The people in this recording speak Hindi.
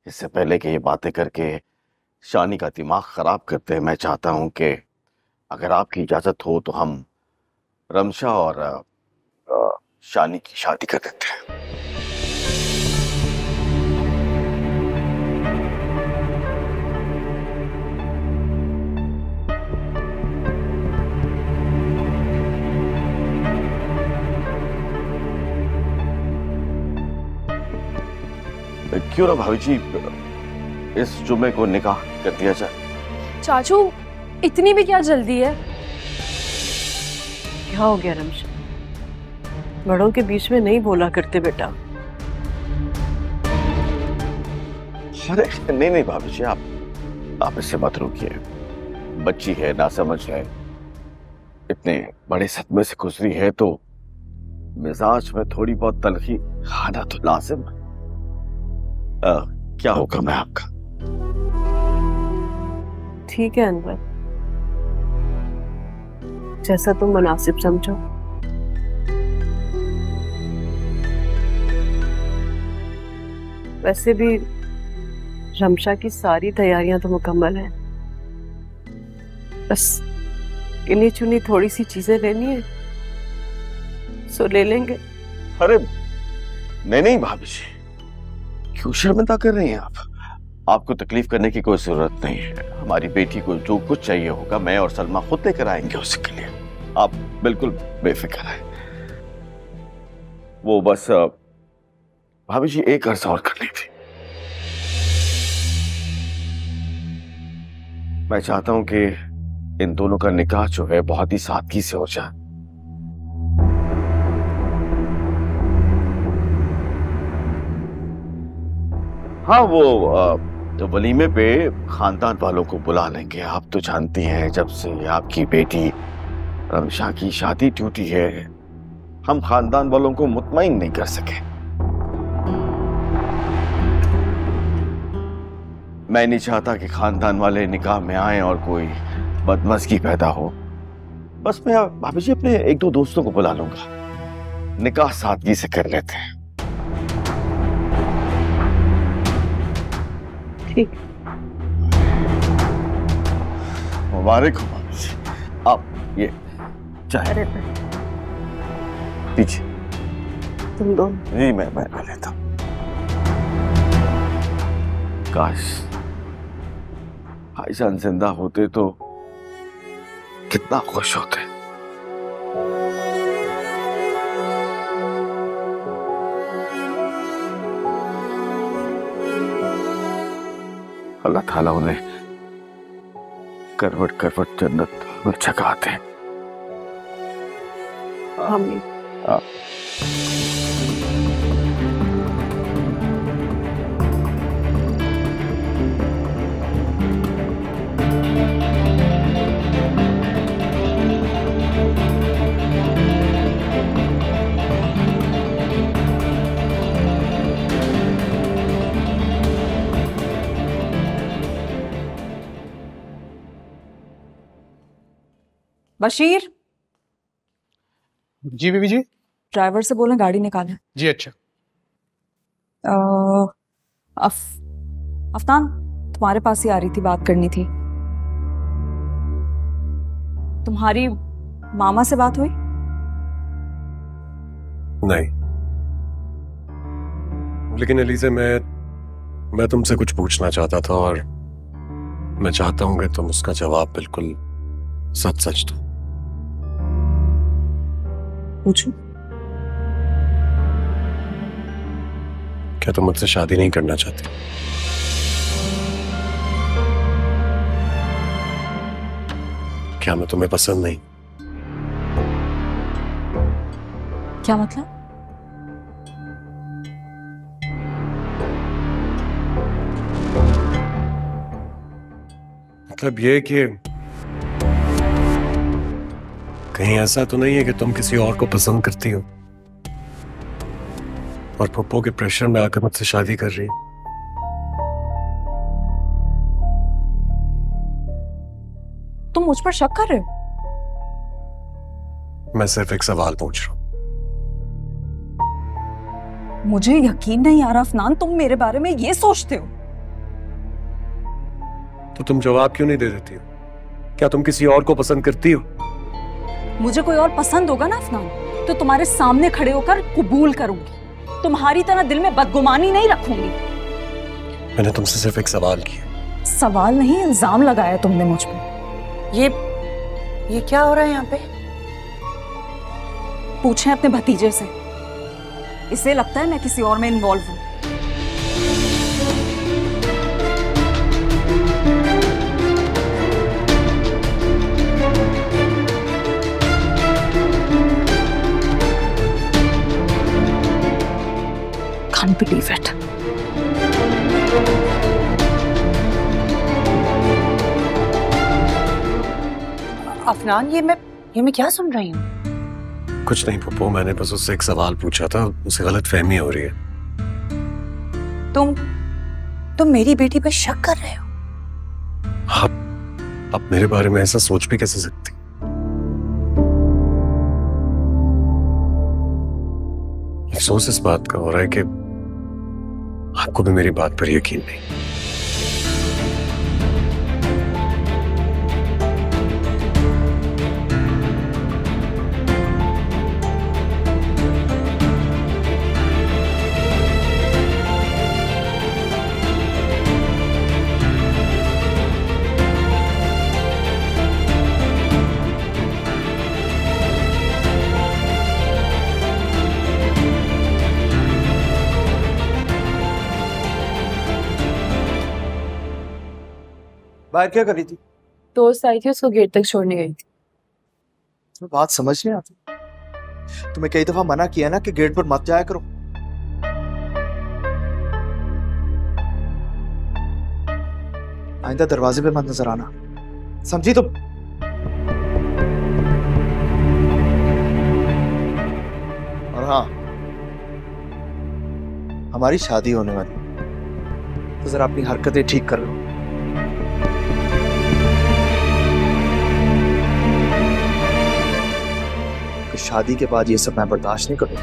इससे पहले कि ये बातें करके शानी का दिमाग खराब करते हैं, मैं चाहता हूं कि अगर आपकी इजाजत हो तो हम रमशा और शानी की शादी कर देते हैं। क्यों ना भाभी जी इस जुमे को निकाह कर दिया जाए। चाचू इतनी भी क्या जल्दी है? क्या हो गया रमशा? बड़ों के बीच में नहीं बोला करते बेटा। अरे नहीं नहीं भाभी जी, आप इससे मत रोकिए। बच्ची है, नासमझ है, इतने बड़े सदमे से गुजरी है तो मिजाज में थोड़ी बहुत तलखी खाना तो लाजिम है। क्या हुक्म है आपका? ठीक है अनवर, जैसा तुम मुनासिब समझो। वैसे भी रमशा की सारी तैयारियां तो मुकम्मल हैं, बस गिनी चुनी थोड़ी सी चीजें लेनी है, सो ले लेंगे। अरे नहीं नहीं भाभी जी, क्यों शर्मिंदा कर रही हैं आप? आपको तकलीफ करने की कोई जरूरत नहीं है। हमारी बेटी को जो कुछ चाहिए होगा मैं और सलमा खुद लेकर आएंगे उसके लिए, आप बिल्कुल बेफिक्र हैं। वो बस भाभी जी एक अर्ज और करनी थी। मैं चाहता हूं कि इन दोनों का निकाह जो है बहुत ही सादगी से हो जाए। हाँ, वो तो वलीमे पे खानदान वालों को बुला लेंगे। आप तो जानती हैं जब से आपकी बेटी रमशा की शादी टूटी है हम खानदान वालों को मुतमईन नहीं कर सके। मैं नहीं चाहता कि खानदान वाले निकाह में आए और कोई बदमज़गी पैदा हो। बस मैं भाभी जी अपने एक दो दोस्तों को बुला लूंगा, निकाह सादगी से कर लेते हैं। ठीक। मुबारक हो भाभी जी, आप ये चाय दीजिए। तुम दो। नहीं मैं लेता हूं। काश भाईजान जिंदा होते तो कितना खुश होते। अल्लाह ताला उन्हें करवट करवट जन्नत में छकाते हैं। आमीन। बशीर, जी बीबी जी। ड्राइवर से बोलें गाड़ी निकाले। जी अच्छा। अफनान तुम्हारे पास ही आ रही थी, बात करनी थी। तुम्हारी मामा से बात हुई? नहीं, लेकिन एलिज़ा मैं तुमसे कुछ पूछना चाहता था और मैं चाहता हूं कि तुम उसका जवाब बिल्कुल सच सच दो। पूछो। क्या तुम मुझसे शादी नहीं करना चाहती? क्या मैं तुम्हें पसंद नहीं? क्या मतलब? मतलब ये कि कहीं ऐसा तो नहीं है कि तुम किसी और को पसंद करती हो और पप्पो के प्रेशर में आकर मुझसे शादी कर रही हो? तुम मुझ पर शक कर रहे हो? मैं सिर्फ एक सवाल पूछ रहा हूं। मुझे यकीन नहीं आ रहा अफनान, तुम मेरे बारे में ये सोचते हो? तो तुम जवाब क्यों नहीं दे देती हो? क्या तुम किसी और को पसंद करती हो? मुझे कोई और पसंद होगा ना अफनान, तो तुम्हारे सामने खड़े होकर कबूल करूंगी। तुम्हारी तरह दिल में बदगुमानी नहीं रखूंगी। मैंने तुमसे सिर्फ एक सवाल किया। सवाल नहीं, इल्जाम लगाया तुमने मुझ पर। ये क्या हो रहा है यहाँ पे? पूछें अपने भतीजे से। इसे लगता है मैं किसी और में इन्वॉल्व हूं। Can't believe it. अफनान, ये मैं क्या सुन रही हूँ? कुछ नहीं पप्पू, मैंने बस उससे एक सवाल पूछा था, उसे गलत फहमी हो रही है। तुम मेरी बेटी पे शक कर रहे हो? आप मेरे बारे में ऐसा सोच भी कैसे सकती? अफसोस इस बात का हो रहा है कि आपको भी मेरी बात पर यकीन नहीं। बाहर क्या कर रही थी? दोस्त आई थी, उसको गेट तक छोड़ने गई थी। तुम्हें बात समझ नहीं आती? तुम्हें कई दफा मना किया ना कि गेट पर मत जाया करो। आइंदा दरवाजे पे मत नजर आना, समझी तुम? और हाँ, हमारी शादी होने वाली, तो जरा अपनी हरकतें ठीक कर लो। शादी के बाद ये सब मैं बर्दाश्त नहीं करूंगा।